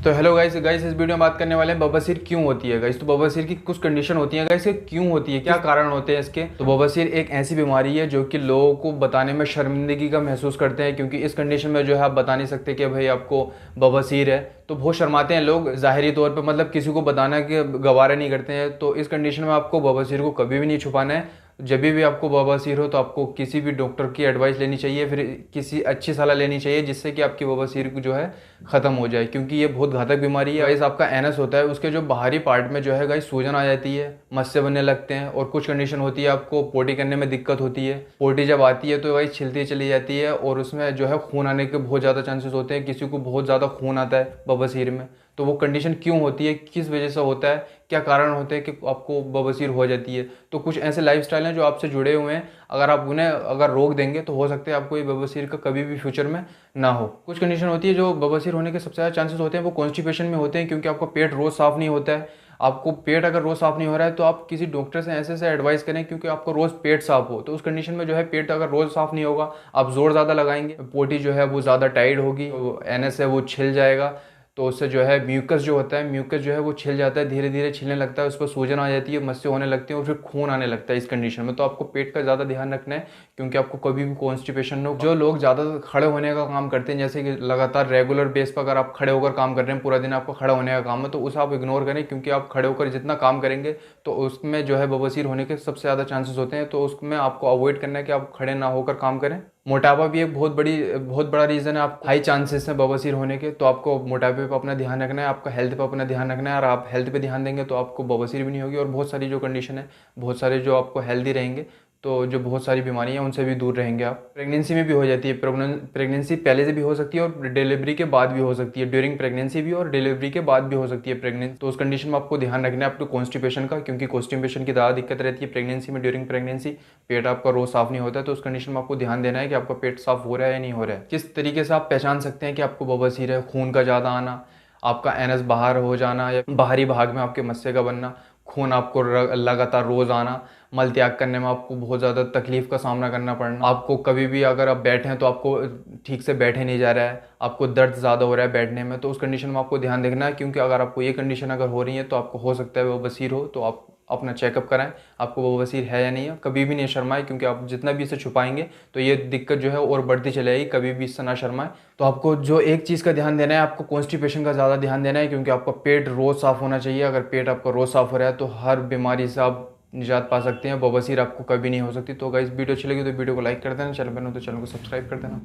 तो hello guys इस video में बात करने वाले हैं बवासीर क्यों होती है गाइस। तो बवासीर की कुछ कंडीशन होती है गाइस, क्यों होती है, क्या कारण होते हैं इसके। तो बवासीर एक ऐसी बीमारी है जो कि लोगों को बताने में शर्मिंदगी का महसूस करते हैं, क्योंकि इस कंडीशन में जो है आप बता नहीं सकते कि भाई आपको बवासीर है। तो बहुत शर्माते हैं लोग ज़ाहिरी तौर पे, मतलब किसी को बताना कि गवारा नहीं करते हैं। तो इस कंडीशन में आपको बवासीर को कभी भी नहीं छुपाना है। जब भी आपको बवासीर हो तो आपको किसी भी डॉक्टर की एडवाइस लेनी चाहिए, फिर किसी अच्छी सलाह लेनी चाहिए जिससे कि आपकी बवासीर जो है ख़त्म हो जाए, क्योंकि ये बहुत घातक बीमारी है गाइस। आपका एनएस होता है, उसके जो बाहरी पार्ट में जो है गाइस सूजन आ जाती है, मस्से बनने लगते हैं, और कुछ कंडीशन होती है आपको पोटी करने में दिक्कत होती है। पोटी जब आती है तो गाइस छिलती चली जाती है और उसमें जो है खून आने के बहुत ज़्यादा चांसेस होते हैं। किसी को बहुत ज़्यादा खून आता है बवासीर में। तो वो कंडीशन क्यों होती है, किस वजह से होता है, क्या कारण होते हैं कि आपको बवासीर हो जाती है। तो कुछ ऐसे लाइफस्टाइल हैं जो आपसे जुड़े हुए हैं, अगर आप उन्हें रोक देंगे तो हो सकता है आपको ये बवासीर का कभी भी फ्यूचर में ना हो। कुछ कंडीशन होती है जो बवासीर होने के सबसे ज़्यादा चांसेस होते हैं वो कॉन्स्टिपेशन में होते हैं, क्योंकि आपका पेट रोज़ साफ़ नहीं होता है। आपको पेट अगर रोज़ साफ़ नहीं हो रहा है तो आप किसी डॉक्टर से ऐसे एडवाइस करें, क्योंकि आपको रोज़ पेट साफ़ हो। तो उस कंडीशन में जो है पेट अगर रोज़ साफ़ नहीं होगा, आप जोर ज़्यादा लगाएंगे, पोटी जो है वो ज़्यादा टाइट होगी, एनएस है वो छिल जाएगा। तो उससे जो है म्यूकस जो होता है, म्यूकस जो है वो छिल जाता है, धीरे धीरे छिलने लगता है, उस पर सूजन आ जाती है, मस्से होने लगती हैं और फिर खून आने लगता है इस कंडीशन में। तो आपको पेट का ज़्यादा ध्यान रखना है, क्योंकि आपको कभी भी कॉन्स्टिपेशन न हो। जो लोग ज़्यादा खड़े होने का काम करते हैं, जैसे कि लगातार रेगुलर बेस पर अगर आप खड़े होकर काम कर रहे हैं, पूरा दिन आपको खड़ा होने का काम है, तो उसे आप इग्नोर करें, क्योंकि आप खड़े होकर जितना काम करेंगे तो उसमें जो है बवासीर होने के सबसे ज़्यादा चांसेस होते हैं। तो उसमें आपको अवॉइड करना है कि आप खड़े ना होकर काम करें। मोटापा भी एक बहुत बड़ा रीज़न है, आप हाई चांसेस हैं बवासीर होने के। तो आपको मोटापे पर अपना ध्यान रखना है, आपका हेल्थ पर अपना ध्यान रखना है, और आप हेल्थ पे ध्यान देंगे तो आपको बवासीर भी नहीं होगी। और बहुत सारी जो कंडीशन है, बहुत सारे जो आपको हेल्दी रहेंगे तो जो बहुत सारी बीमारियां हैं उनसे भी दूर रहेंगे आप। प्रेगनेंसी में भी हो जाती है, प्रेगनेंसी पहले से भी हो सकती है और डिलीवरी के बाद भी हो सकती है। ड्यूरिंग प्रेगनेंसी भी और डिलीवरी के बाद भी हो सकती है प्रेगनेंसी। तो उस कंडीशन में आपको ध्यान रखना है आपको कॉन्स्टिपेशन का, क्योंकि कॉन्स्टिपेशन की ज़्यादा दिक्कत रहती है प्रेगनेंसी में। ड्यूरिंग प्रेगनेंसी पेट आपका रोज साफ नहीं होता है, तो उस कंडीशन में आपको ध्यान देना है कि आपका पेट साफ हो रहा है या नहीं हो रहा है। किस तरीके से आप पहचान सकते हैं कि आपको बवासीर है। खून का ज़्यादा आना, आपका एनएस बाहर हो जाना या बाहरी भाग में आपके मस्से का बनना, खून आपको लगातार रोज आना, मल त्याग करने में आपको बहुत ज़्यादा तकलीफ का सामना करना पड़ना, आपको कभी भी अगर आप बैठे हैं तो आपको ठीक से बैठे नहीं जा रहा है, आपको दर्द ज़्यादा हो रहा है बैठने में, तो उस कंडीशन में आपको ध्यान देखना है। क्योंकि अगर आपको ये कंडीशन अगर हो रही है तो आपको हो सकता है बवासीर हो। तो आप अपना चेकअप कराएं, आपको बवासीर है या नहीं है। कभी भी नहीं शर्माएं, क्योंकि आप जितना भी इसे छुपाएंगे तो ये दिक्कत जो है और बढ़ती चली जाएगी। कभी भी इससे ना शर्माएं। तो आपको जो एक चीज़ का ध्यान देना है, आपको कॉन्स्टिपेशन का ज़्यादा ध्यान देना है, क्योंकि आपका पेट रोज़ साफ़ होना चाहिए। अगर पेट आपका रोज़ साफ़ हो रहा है तो हर बीमारी से आप निजात पा सकते हैं। बवासीर आपको कभी नहीं हो सकती। तो गाइस वीडियो अच्छी लगी तो वीडियो को लाइक कर देना, चैनल पर हो तो चैनल को सब्सक्राइब कर देना।